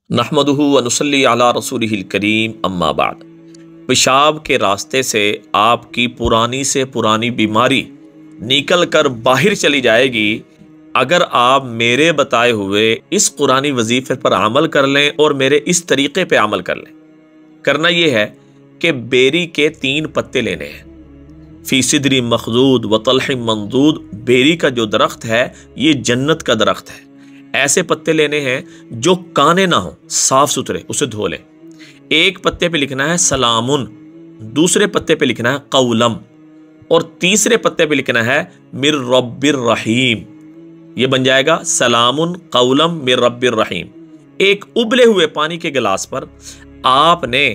नहमदुहु व नुसल्ली अला रसूलिहिल करीम अम्मा बाद। पेशाब के रास्ते से आपकी पुरानी से पुरानी बीमारी निकल कर बाहर चली जाएगी अगर आप मेरे बताए हुए इस कुरानी वजीफे पर अमल कर लें और मेरे इस तरीके पे अमल कर लें। करना यह है कि बेरी के 3 पत्ते लेने हैं। फी सिदरी मखदूद व तलह मंदूद, बेरी का जो दरख्त है ये जन्नत का दरख्त है। ऐसे पत्ते लेने हैं जो काने ना हो, साफ सुथरे, उसे धो लें। एक पत्ते पे लिखना है सलामुन, दूसरे पत्ते पे लिखना है कौलम और तीसरे पत्ते पे लिखना है मिर रब्बिर रहीम। ये बन जाएगा सलामुन कौलम मिर रब्बिर रहीम। एक उबले हुए पानी के गिलास पर आपने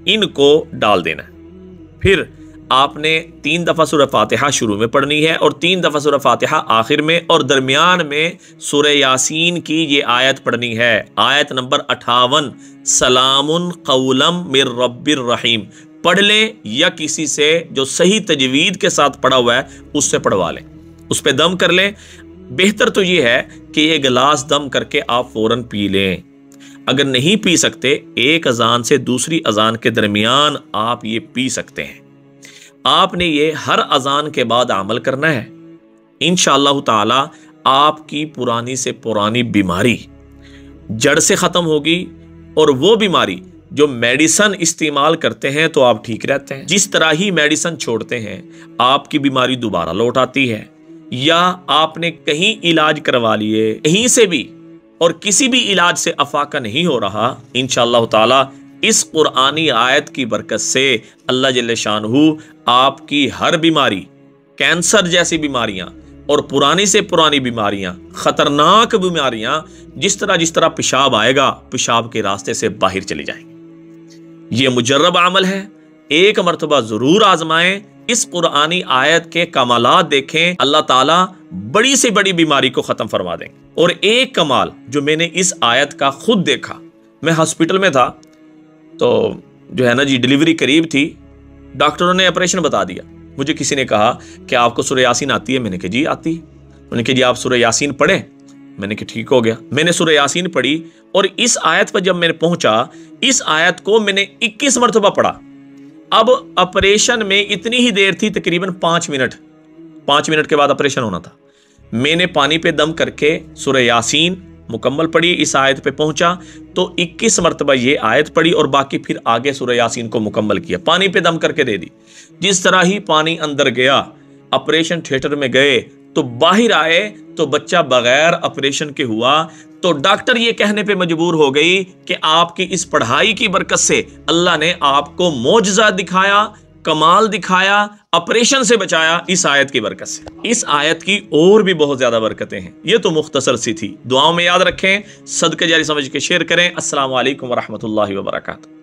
इनको डाल देना है। फिर आपने 3 दफ़ा सूरह फातिहा शुरू में पढ़नी है और 3 दफ़ा सूरह फातिहा आखिर में, और दरमियान में सूरह यासीन की ये आयत पढ़नी है, आयत नंबर 58, सलामुन कौलम मिर रब्बिर रहीम। पढ़ लें या किसी से जो सही तजवीद के साथ पढ़ा हुआ है उससे पढ़वा लें, उस पर दम कर लें। बेहतर तो ये है कि ये गिलास दम करके आप फ़ौरन पी लें। अगर नहीं पी सकते, एक अजान से दूसरी अजान के दरमियान आप ये पी सकते हैं। आपने ये हर अजान के बाद अमल करना है। इंशाअल्लाह ताला आपकी पुरानी से पुरानी बीमारी जड़ से ख़त्म होगी और वो बीमारी जो मेडिसिन इस्तेमाल करते हैं तो आप ठीक रहते हैं, जिस तरह ही मेडिसिन छोड़ते हैं आपकी बीमारी दोबारा लौट आती है। या आपने कहीं इलाज करवा लिए, कहीं से भी, और किसी भी इलाज से अफाका नहीं हो रहा, इंशाअल्लाह ताला इस कुरानी आयत की बरकत से अल्लाह जल्ले शानहू आपकी हर बीमारी, कैंसर जैसी बीमारियां और पुरानी से पुरानी बीमारियां, खतरनाक बीमारियां, जिस तरह पेशाब आएगा, पेशाब के रास्ते से बाहर चली जाएंगी। ये मुजर्रब अमल है, एक मरतबा जरूर आजमाएं। इस कुरानी आयत के कमालात देखें, अल्लाह ताला बड़ी से बड़ी बीमारी को खत्म फरमा देंगे। और एक कमाल जो मैंने इस आयत का खुद देखा, मैं हॉस्पिटल में था तो जो है ना जी, डिलीवरी करीब थी, डॉक्टरों ने ऑपरेशन बता दिया। मुझे किसी ने कहा कि आपको सूरह यासीन आती है? मैंने कहा जी आती है। उन्होंने कहा जी आप सूरह यासीन पढ़ें? मैंने कहा ठीक हो गया। मैंने सूरह यासीन पढ़ी और इस आयत पर जब मैंने पहुंचा, इस आयत को मैंने 21 मरतबा पढ़ा। अब ऑपरेशन में इतनी ही देर थी, तकरीबन 5 मिनट। 5 मिनट के बाद ऑपरेशन होना था। मैंने पानी पे दम करके सूरह यासीन मुकम्मल पढ़ी, इस आयत पे पहुंचा तो 21 मरतबा ये आयत पढ़ी और बाकी फिर आगे सूरह यासीन को मुकम्मल किया, पानी पे दम करके दे दी। जिस तरह ही पानी अंदर गया, ऑपरेशन थिएटर में गए तो बाहर आए तो बच्चा बगैर ऑपरेशन के हुआ। तो डॉक्टर ये कहने पे मजबूर हो गई कि आपकी इस पढ़ाई की बरकत से अल्लाह ने आपको मोजज़ा दिखाया, कमाल दिखाया, ऑपरेशन से बचाया इस आयत की बरकत से। इस आयत की और भी बहुत ज्यादा बरकतें हैं, ये तो मुख्तसर सी थी। दुआओं में याद रखें, सदके जारी समझ के शेयर करें। अस्सलामु अलैकुम व रहमतुल्लाहि व बरकातुहू।